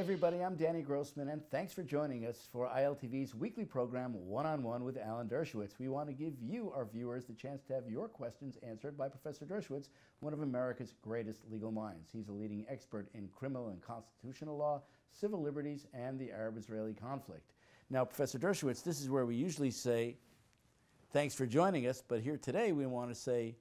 everybody, I'm Danny Grossman, and thanks for joining us for ILTV's weekly program, One-on-One with Alan Dershowitz. We want to give you, our viewers, the chance to have your questions answered by Professor Dershowitz, one of America's greatest legal minds. He's a leading expert in criminal and constitutional law, civil liberties, and the Arab-Israeli conflict. Now, Professor Dershowitz, this is where we usually say, thanks for joining us, but here today we want to say,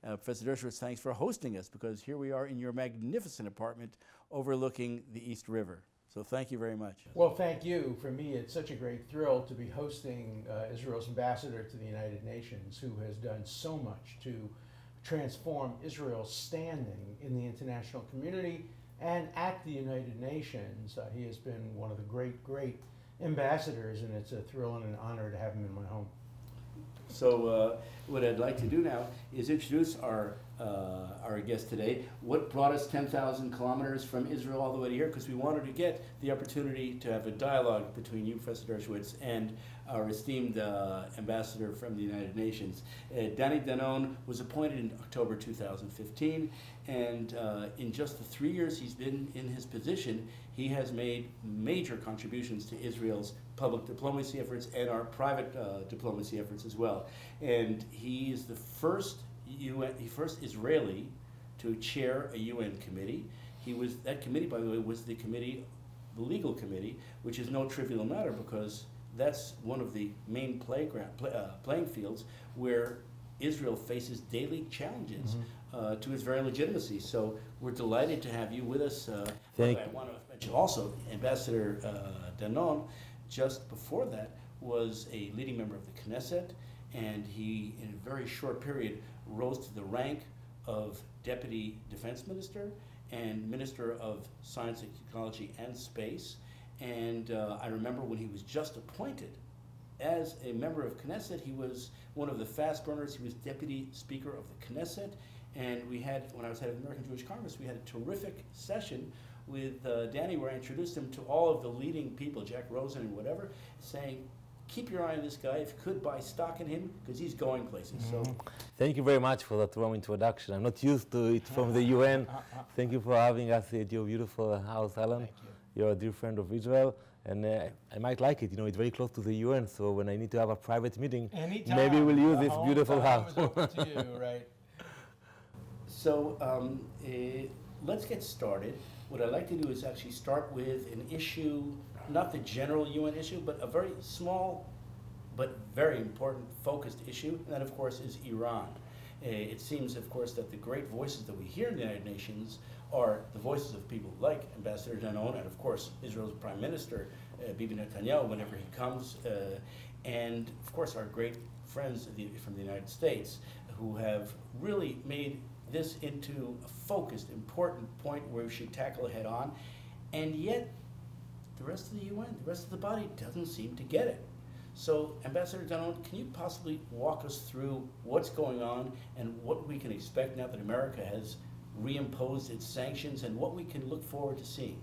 Professor Dershowitz, thanks for hosting us, because here we are in your magnificent apartment overlooking the East River. So thank you very much. Well, thank you. For me, it's such a great thrill to be hosting Israel's ambassador to the United Nations, who has done so much to transform Israel's standing in the international community and at the United Nations. He has been one of the great ambassadors, and it's a thrill and an honor to have him in my home. So what I'd like to do now is introduce our guest today. What brought us 10,000 kilometers from Israel all the way to here? Because we wanted to get the opportunity to have a dialogue between you, Professor Dershowitz, and our esteemed ambassador from the United Nations. Danny Danon was appointed in October 2015, and in just the 3 years he's been in his position, he has made major contributions to Israel's public diplomacy efforts and our private diplomacy efforts as well. And he is the first Israeli to chair a UN committee. That committee, by the way, was the legal committee, which is no trivial matter, because that's one of the main playing fields where Israel faces daily challenges to its very legitimacy. So we're delighted to have you with us. Thank you. I want to mention also Ambassador Danon, just before that, was a leading member of the Knesset, and he, in a very short period, rose to the rank of Deputy Defense Minister and Minister of Science and Technology and Space. And I remember when he was just appointed as a member of Knesset, he was one of the fast burners. He was Deputy Speaker of the Knesset. And we had, when I was head of the American Jewish Congress, we had a terrific session with Danny, where I introduced him to all of the leading people, Jack Rosen and whatever, saying, keep your eye on this guy. If you could, buy stock in him, because he's going places. So, thank you very much for that warm introduction. I'm not used to it from the UN. Thank you for having us at your beautiful house, Alan. Thank you. You're a dear friend of Israel, and I might like it. You know, it's very close to the UN, so when I need to have a private meeting, Anytime. maybe we'll use this beautiful house. It's open to you, right? So let's get started. What I'd like to do is actually start with an issue, not the general UN issue, but a very small but very important focused issue, and that, of course, is Iran. It seems, of course, that the great voices that we hear in the United Nations are the voices of people like Ambassador Danon and, of course, Israel's Prime Minister, Bibi Netanyahu, whenever he comes, and, of course, our great friends from the United States, who have really made this into a focused, important point where we should tackle it head on, and yet the rest of the UN, the rest of the body doesn't seem to get it. So, Ambassador Danon, can you possibly walk us through what's going on and what we can expect now that America has reimposed its sanctions, and what we can look forward to seeing?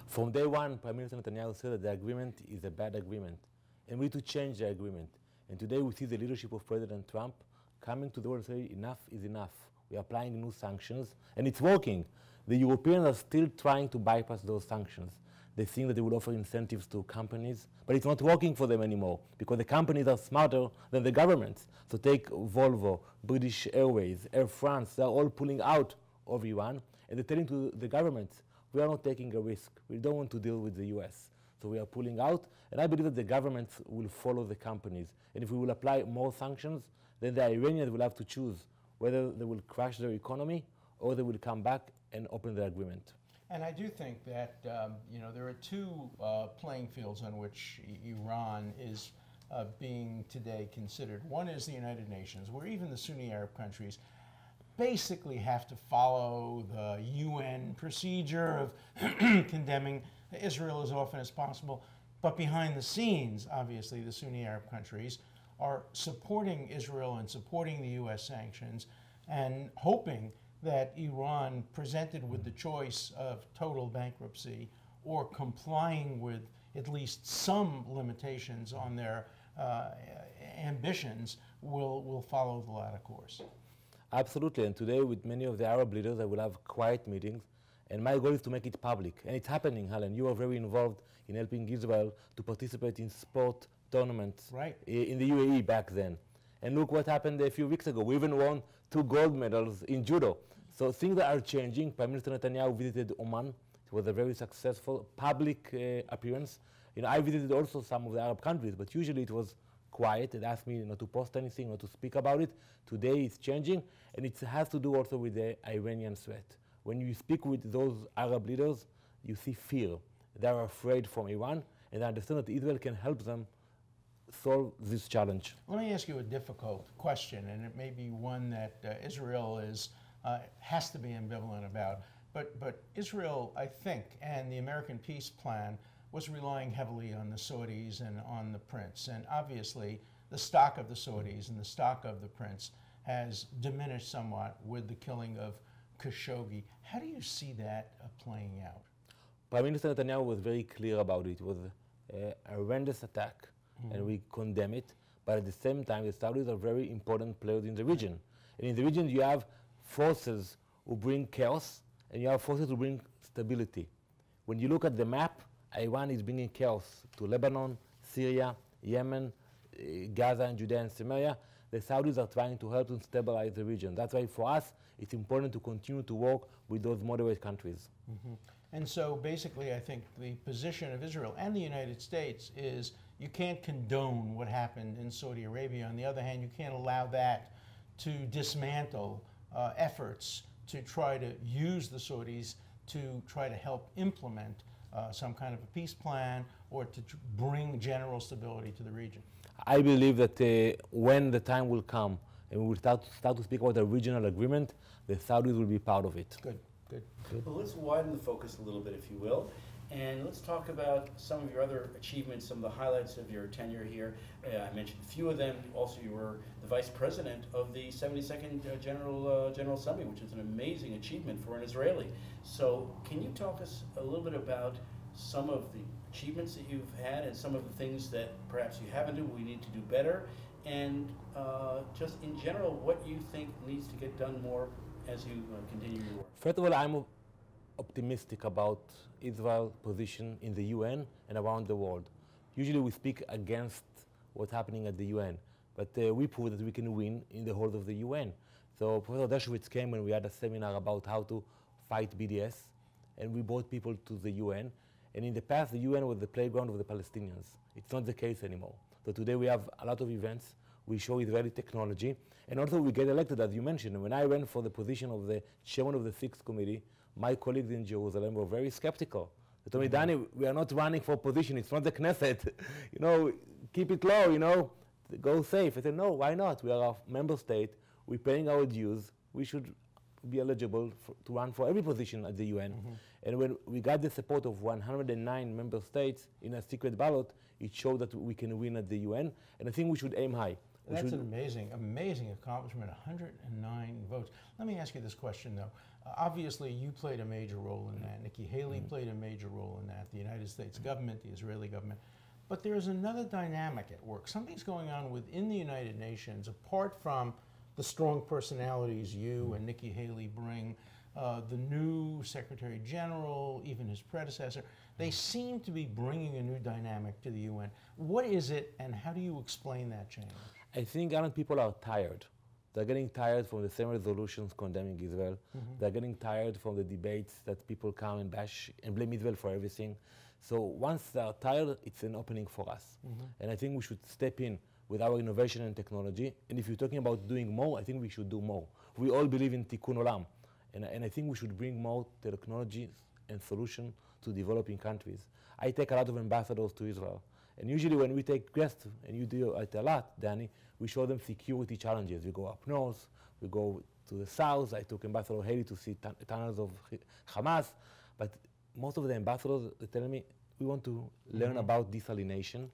From day one, Prime Minister Netanyahu said that the agreement is a bad agreement, and we need to change the agreement. And today we see the leadership of President Trump coming to the world and say, enough is enough. We are applying new sanctions, and it's working. The Europeans are still trying to bypass those sanctions. They think that they will offer incentives to companies, but it's not working for them anymore, because the companies are smarter than the governments. So take Volvo, British Airways, Air France, they're all pulling out of Iran, and they're telling to the governments, we are not taking a risk. We don't want to deal with the US. So we are pulling out, and I believe that the governments will follow the companies. And if we will apply more sanctions, then the Iranians will have to choose whether they will crash their economy or they will come back and open the agreement. And I do think that there are two playing fields on which Iran is being today considered. One is the United Nations, where even the Sunni Arab countries basically have to follow the UN procedure of condemning Israel as often as possible. But behind the scenes, obviously, the Sunni Arab countries are supporting Israel and supporting the US sanctions and hoping that Iran, presented with the choice of total bankruptcy or complying with at least some limitations on their ambitions, will follow the latter course. Absolutely, and today with many of the Arab leaders I will have quiet meetings, And my goal is to make it public. And it's happening, Alan. You are very involved in helping Israel to participate in sport tournaments in the UAE back then. And look what happened a few weeks ago. We even won 2 gold medals in judo. So things are changing. Prime Minister Netanyahu visited Oman. It was a very successful public appearance. You know, I visited also some of the Arab countries, but usually it was quiet. They asked me not to post anything, not to speak about it. Today it's changing, and it has to do also with the Iranian threat. When you speak with those Arab leaders, you see fear. They are afraid from Iran, and they understand that Israel can help them solve this challenge. Let me ask you a difficult question, and it may be one that Israel has to be ambivalent about. But Israel, I think, and the American peace plan was relying heavily on the Saudis and on the prince. And obviously, the stock of the Saudis and the stock of the prince has diminished somewhat with the killing of Khashoggi. How do you see that playing out? Prime Minister Netanyahu was very clear about it. It was a horrendous attack, and we condemn it. But at the same time, the Saudis are very important players in the region. And in the region, you have forces who bring chaos, and you have forces who bring stability. When you look at the map, Iran is bringing chaos to Lebanon, Syria, Yemen, Gaza, and Judea and Samaria. The Saudis are trying to help and stabilize the region. That's why for us, it's important to continue to work with those moderate countries. And so basically, I think the position of Israel and the United States is you can't condone what happened in Saudi Arabia. On the other hand, you can't allow that to dismantle efforts to try to use the Saudis to try to help implement some kind of a peace plan or to bring general stability to the region. I believe that when the time will come and we will start to speak about a regional agreement, the Saudis will be part of it. Good. Well, let's widen the focus a little bit, if you will, and let's talk about some of your other achievements, some of the highlights of your tenure here. I mentioned a few of them. Also, you were the vice president of the 72nd General Assembly, which is an amazing achievement for an Israeli. So can you talk us a little bit about some of the achievements that you've had and some of the things that perhaps you haven't done, we need to do better, and just in general, what you think needs to get done more as you continue your work? First of all, I'm optimistic about Israel's position in the UN and around the world. Usually we speak against what's happening at the UN, but we prove that we can win in the halls of the UN. So Professor Dershowitz came when we had a seminar about how to fight BDS, and we brought people to the UN. And in the past, the UN was the playground of the Palestinians. It's not the case anymore. So today we have a lot of events. We show Israeli technology. And also we get elected, as you mentioned. And when I ran for the position of the chairman of the Sixth Committee, my colleagues in Jerusalem were very skeptical. They told me, Danny, we are not running for position. It's not the Knesset. You know, keep it low, you know, go safe. I said, no, why not? We are a member state. We're paying our dues. We should be eligible to run for every position at the UN. And when we got the support of 109 member states in a secret ballot, it showed that we can win at the UN. And I think we should aim high. That's an amazing accomplishment, 109 votes. Let me ask you this question, though. Obviously, you played a major role in that. Nikki Haley played a major role in that, the United States government, the Israeli government. But there's another dynamic at work. Something's going on within the United Nations, apart from the strong personalities you and Nikki Haley bring, the new Secretary General, even his predecessor. They seem to be bringing a new dynamic to the UN. What is it, and how do you explain that change? I think Arab people are tired. They're getting tired from the same resolutions condemning Israel. They're getting tired from the debates that people come and bash and blame Israel for everything. So once they're tired, it's an opening for us. And I think we should step in with our innovation and technology. And if you're talking about doing more, I think we should do more. We all believe in tikkun olam. And I think we should bring more technologies and solutions to developing countries. I take a lot of ambassadors to Israel. And usually when we take guests, and you do it a lot, Danny, we show them security challenges. We go up north, we go to the south. I took Ambassador Haley to see tunnels of Hamas. But most of the ambassadors, they tell me, we want to learn about desalination,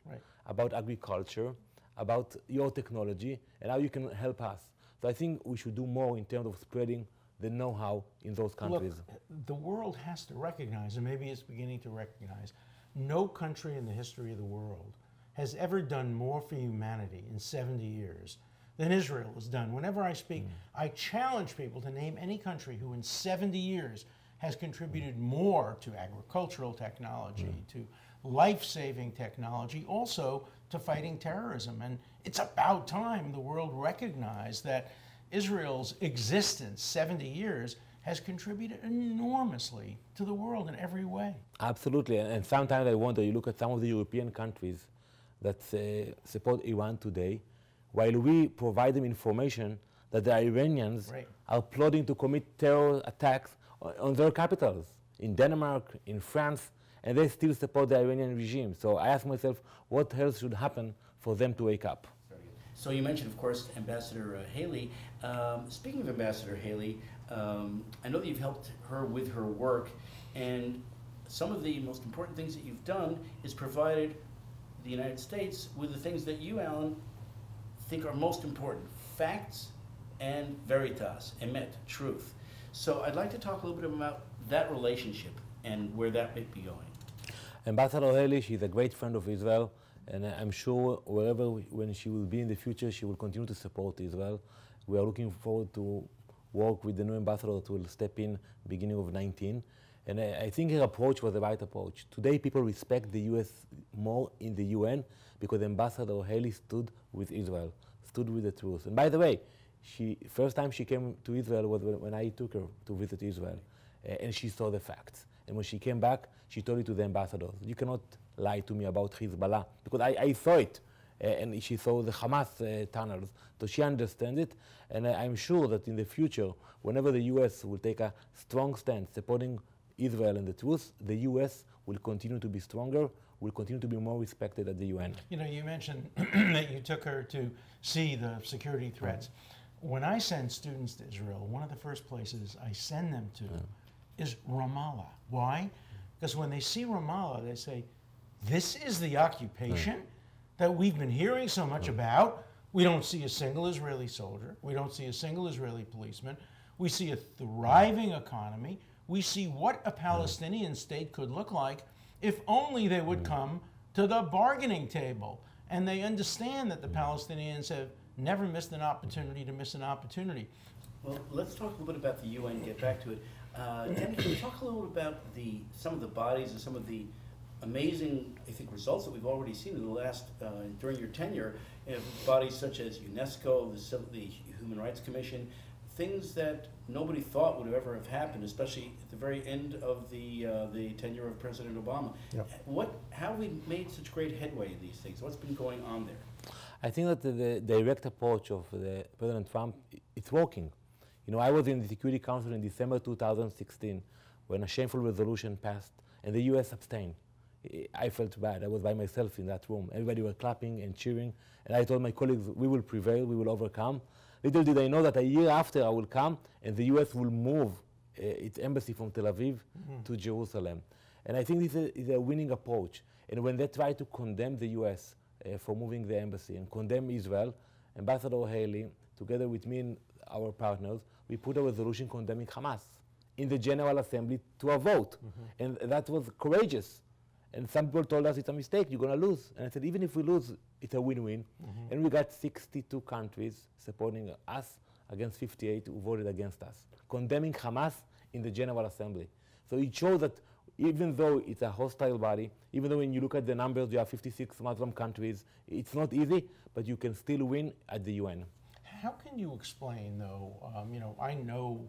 about agriculture, about your technology, and how you can help us. So I think we should do more in terms of spreading the know-how in those countries. Look, the world has to recognize, and maybe it's beginning to recognize, no country in the history of the world has ever done more for humanity in 70 years than Israel has done. Whenever I speak, I challenge people to name any country who in 70 years has contributed more to agricultural technology, to life-saving technology, also to fighting terrorism. And it's about time the world recognized that Israel's existence, 70 years, has contributed enormously to the world in every way. Absolutely, and sometimes I wonder, you look at some of the European countries that support Iran today, while we provide them information that the Iranians are plotting to commit terror attacks on their capitals, in Denmark, in France, and they still support the Iranian regime. So I ask myself, what else should happen for them to wake up? So you mentioned, of course, Ambassador Haley. Speaking of Ambassador Haley, I know that you've helped her with her work, and some of the most important things that you've done is provided the United States with the things that you, Alan, think are most important: facts and veritas, emet, truth. So I'd like to talk a little bit about that relationship and where that might be going. Ambassador Haley, she's a great friend of Israel, and I'm sure when she will be in the future, she will continue to support Israel. We are looking forward to work with the new ambassador that will step in beginning of 19. And I think her approach was the right approach. Today, people respect the U.S. more in the UN because Ambassador Haley stood with Israel, stood with the truth. And by the way, first time she came to Israel was when I took her to visit Israel, and she saw the facts. And when she came back, she told it to the ambassadors. You cannot lie to me about Hezbollah, because I saw it, and she saw the Hamas tunnels, so she understands it. And I'm sure that in the future, whenever the U.S. will take a strong stand supporting Israel and the truth, the U.S. will continue to be stronger, will continue to be more respected at the UN. You know, you mentioned that you took her to see the security threats. When I send students to Israel, one of the first places I send them to is Ramallah. Why? Because when they see Ramallah, they say, this is the occupation that we've been hearing so much about. We don't see a single Israeli soldier. We don't see a single Israeli policeman. We see a thriving economy. We see what a Palestinian state could look like if only they would come to the bargaining table. And they understand that the Palestinians have never missed an opportunity to miss an opportunity. Well, let's talk a little bit about the UN, get back to it. Ken, can you talk a little bit about some of the bodies and some of the amazing, I think, results that we've already seen in the last, during your tenure, bodies such as UNESCO, the Human Rights Commission, things that nobody thought would ever have happened, especially at the very end of the tenure of President Obama. Yep. How have we made such great headway in these things? What's been going on there? I think that the direct approach of President Trump, it's working. You know, I was in the Security Council in December 2016 when a shameful resolution passed and the US abstained. I felt bad. I was by myself in that room. Everybody were clapping and cheering. And I told my colleagues, we will prevail, we will overcome. Little did I know that a year after I will come and the US will move its embassy from Tel Aviv to Jerusalem. And I think this is a winning approach. And when they try to condemn the US for moving the embassy and condemn Israel, Ambassador Haley, together with me and our partners, we put a resolution condemning Hamas in the General Assembly to a vote. And that was courageous. And some people told us it's a mistake, you're going to lose. And I said, even if we lose, it's a win-win. And we got 62 countries supporting us against 58 who voted against us, condemning Hamas in the General Assembly. So it shows that even though it's a hostile body, even though when you look at the numbers, you have 56 Muslim countries, it's not easy, but you can still win at the UN. How can you explain, though, you know, I know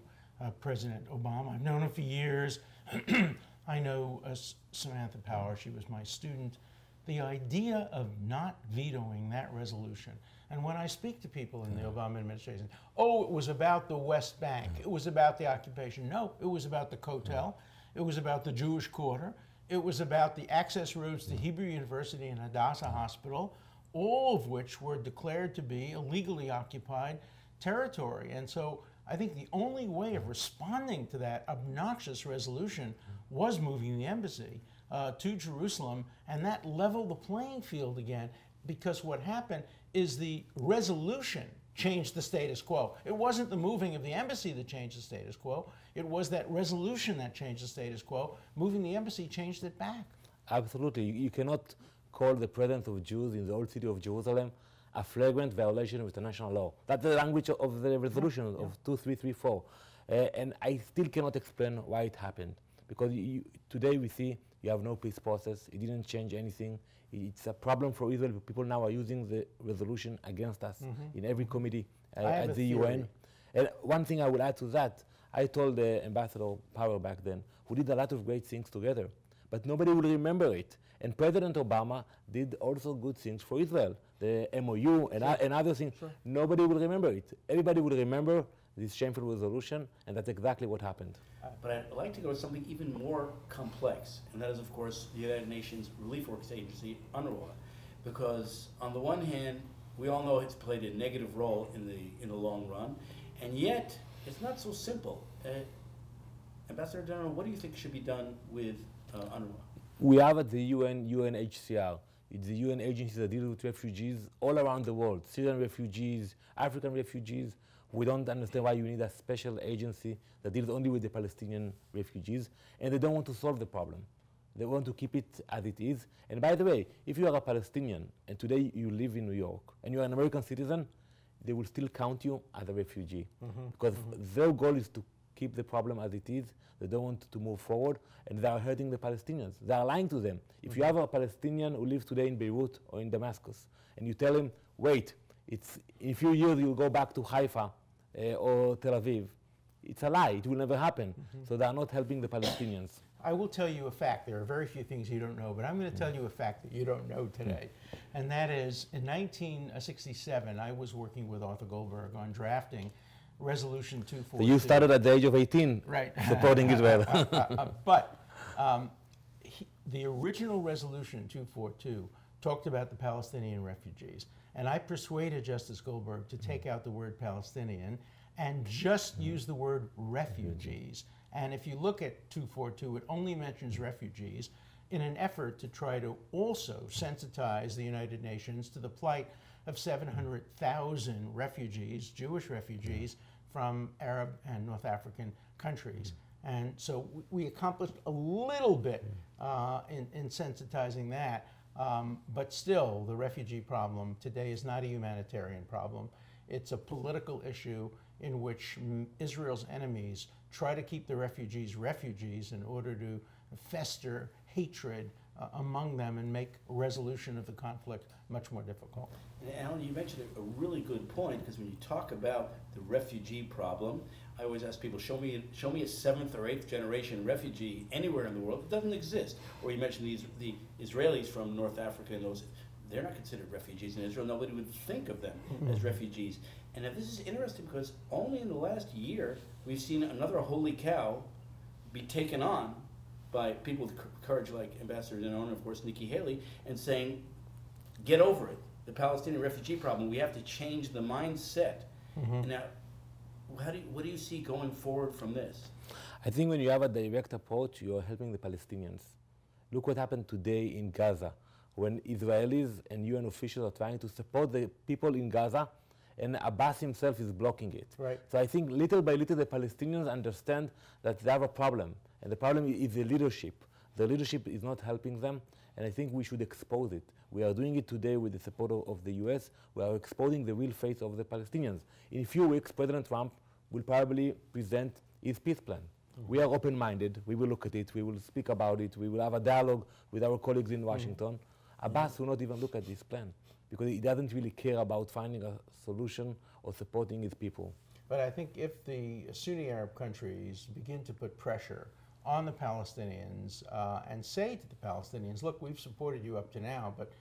President Obama, I've known him for years. I know Samantha Power, she was my student. The idea of not vetoing that resolution, and when I speak to people in the Obama administration, oh, it was about the West Bank, it was about the occupation. No, it was about the Kotel, it was about the Jewish Quarter, it was about the access roads to Hebrew University and Hadassah Hospital, all of which were declared to be illegally occupied territory. And so I think the only way of responding to that obnoxious resolution was moving the embassy to Jerusalem, and that leveled the playing field again, because what happened is the resolution changed the status quo. It wasn't the moving of the embassy that changed the status quo, it was that resolution that changed the status quo. Moving the embassy changed it back. Absolutely. You cannot call the presence of Jews in the old city of Jerusalem a flagrant violation of international law. That's the language of the resolution of 2334. And I still cannot explain why it happened. Because today we see you have no peace process. It didn't change anything. It's a problem for Israel. People now are using the resolution against us in every committee at the UN. And one thing I would add to that, I told Ambassador Power back then, we did a lot of great things together, but nobody will remember it. And President Obama did also good things for Israel, the MOU and other things. Sure. Nobody will remember it. Everybody will remember this shameful resolution, and that's exactly what happened. But I'd like to go to something even more complex, and that is, of course, the United Nations Relief Works Agency, UNRWA, because on the one hand, we all know it's played a negative role in the long run, and yet it's not so simple. Ambassador General, what do you think should be done with UNRWA? We have at the UN, UNHCR. It's the UN agency that deals with refugees all around the world, Syrian refugees, African refugees. We don't understand why you need a special agency that deals only with the Palestinian refugees, and they don't want to solve the problem. They want to keep it as it is. And by the way, if you are a Palestinian and today you live in New York and you're an American citizen, they will still count you as a refugee because their goal is to keep the problem as it is. They don't want to move forward, and they are hurting the Palestinians. They are lying to them. If you have a Palestinian who lives today in Beirut or in Damascus, and you tell him, wait, in a few years you'll go back to Haifa or Tel Aviv, it's a lie. It will never happen. So they are not helping the Palestinians. I will tell you a fact. There are very few things you don't know, but I'm going to tell you a fact that you don't know today. And that is, in 1967, I was working with Arthur Goldberg on drafting Resolution 242. So you started at the age of 18 right. supporting Israel. But the original Resolution 242 talked about the Palestinian refugees. And I persuaded Justice Goldberg to take out the word Palestinian and just use the word refugees. And if you look at 242, it only mentions refugees in an effort to try to also sensitize the United Nations to the plight of 700,000 refugees, Jewish refugees, from Arab and North African countries. And so we accomplished a little bit in sensitizing that, but still the refugee problem today is not a humanitarian problem. It's a political issue in which Israel's enemies try to keep the refugees refugees in order to fester hatred among them and make resolution of the conflict much more difficult. And Alan, you mentioned a really good point, because when you talk about the refugee problem, I always ask people, show me a 7th or 8th generation refugee anywhere in the world. It doesn't exist. Or you mentioned the Israelis from North Africa, and those, they're not considered refugees in Israel. Nobody would think of them as refugees. And this is interesting because only in the last year we've seen another holy cow be taken on by people with courage like Ambassador Denon and of course Nikki Haley, and saying, get over it. The Palestinian refugee problem, we have to change the mindset. And now, what do you see going forward from this? I think when you have a direct approach, you are helping the Palestinians. Look what happened today in Gaza, when Israelis and UN officials are trying to support the people in Gaza, and Abbas himself is blocking it. Right. So I think little by little the Palestinians understand that they have a problem, and the problem is the leadership. The leadership is not helping them, and I think we should expose it. We are doing it today with the support of the US. We are exposing the real face of the Palestinians. In a few weeks, President Trump will probably present his peace plan. We are open-minded. We will look at it. We will speak about it. We will have a dialogue with our colleagues in Washington. Abbas will not even look at this plan because he doesn't really care about finding a solution or supporting his people. But I think if the Sunni Arab countries begin to put pressure on the Palestinians and say to the Palestinians, look, we've supported you up to now, but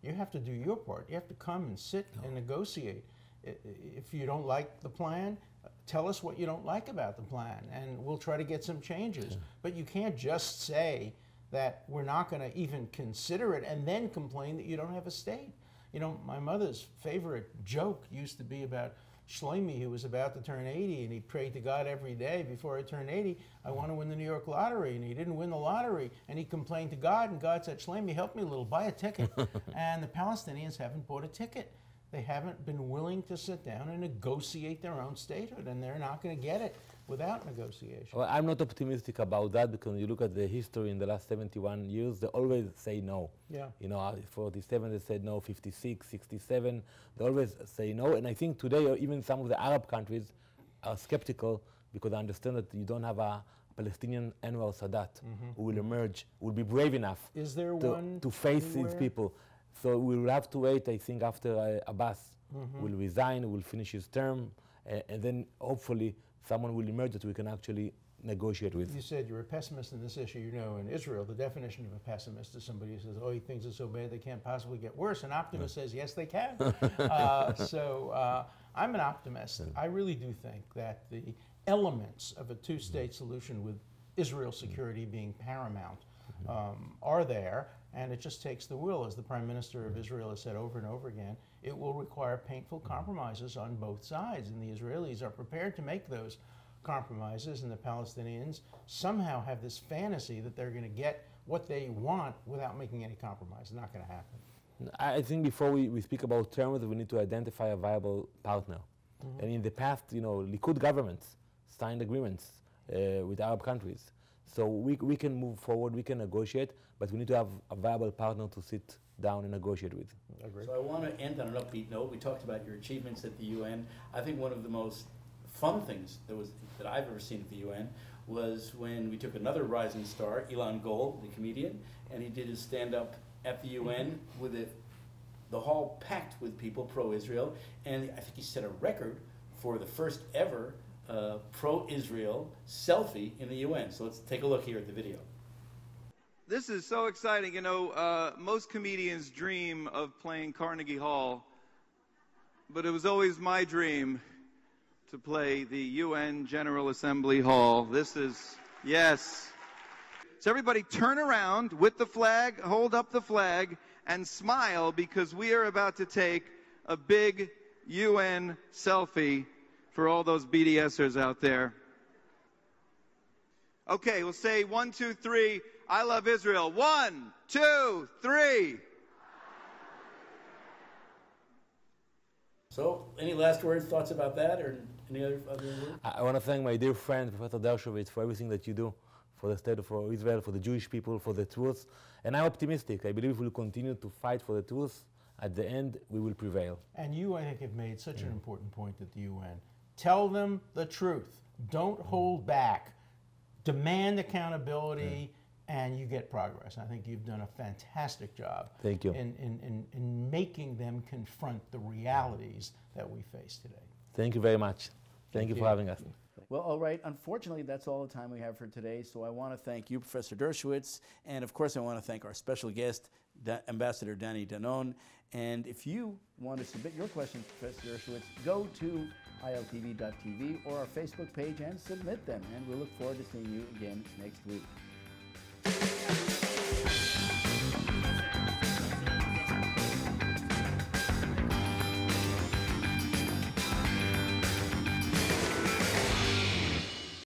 you have to do your part. You have to come and sit and negotiate. If you don't like the plan, tell us what you don't like about the plan, and we'll try to get some changes. But you can't just say that we're not going to even consider it and then complain that you don't have a state. You know, my mother's favorite joke used to be about Shlomi, who was about to turn 80, and he prayed to God every day, before I turn 80, I want to win the New York lottery, and he didn't win the lottery, and he complained to God, and God said, Shlomi, help me a little, buy a ticket. And the Palestinians haven't bought a ticket. They haven't been willing to sit down and negotiate their own statehood, and they're not going to get it without negotiation. Well, I'm not optimistic about that, because when you look at the history in the last 71 years, they always say no. Yeah. You know, 47 they said no, 56, 67, they always say no. And I think today, even some of the Arab countries are skeptical because I understand that you don't have a Palestinian Anwar Sadat who will emerge, will be brave enough Is there one to face anywhere? these people. So we'll have to wait, I think, after Abbas will resign, will finish his term, and then hopefully someone will emerge that we can actually negotiate with. You said you're a pessimist in this issue. You know, in Israel, the definition of a pessimist is somebody who says, oh, he thinks it's so bad they can't possibly get worse. An optimist says, yes, they can. I'm an optimist. I really do think that the elements of a two-state solution with Israel's security being paramount are there, and it just takes the will. As the Prime Minister of Israel has said over and over again, it will require painful compromises on both sides, and the Israelis are prepared to make those compromises, and the Palestinians somehow have this fantasy that they're going to get what they want without making any compromise. It's not going to happen. I think before we speak about terms, we need to identify a viable partner. And in the past, you know, Likud governments signed agreements with Arab countries. So we can move forward, we can negotiate, but we need to have a viable partner to sit down and negotiate with. Agreed. So I want to end on an upbeat note. We talked about your achievements at the UN. I think one of the most fun things that I've ever seen at the UN was when we took another rising star, Elan Gold, the comedian, and he did his stand-up at the UN with the hall packed with people pro-Israel, and I think he set a record for the first ever pro-Israel selfie in the UN. So let's take a look here at the video. This is so exciting. You know, most comedians dream of playing Carnegie Hall, but it was always my dream to play the UN General Assembly Hall. This is, yes. So everybody turn around with the flag, hold up the flag, and smile, because we are about to take a big UN selfie for all those BDSers out there. Okay, we'll say 1, 2, 3, I love Israel. 1, 2, 3. So, any last words, thoughts about that, or any other words? I want to thank my dear friend, Professor Dershowitz, for everything that you do for the state of Israel, for the Jewish people, for the truth. And I'm optimistic. I believe we'll continue to fight for the truth. At the end, we will prevail. And you, I think, have made such an important point at the UN. Tell them the truth. Don't hold back. Demand accountability, and you get progress. I think you've done a fantastic job. Thank you. In making them confront the realities that we face today. Thank you very much. Thank you for having us. Well, all right. Unfortunately, that's all the time we have for today. So I want to thank you, Professor Dershowitz. And, of course, I want to thank our special guest, Ambassador Danny Danon. And if you want to submit your questions to Professor Dershowitz, go to iltv.tv or our Facebook page and submit them. And we'll look forward to seeing you again next week.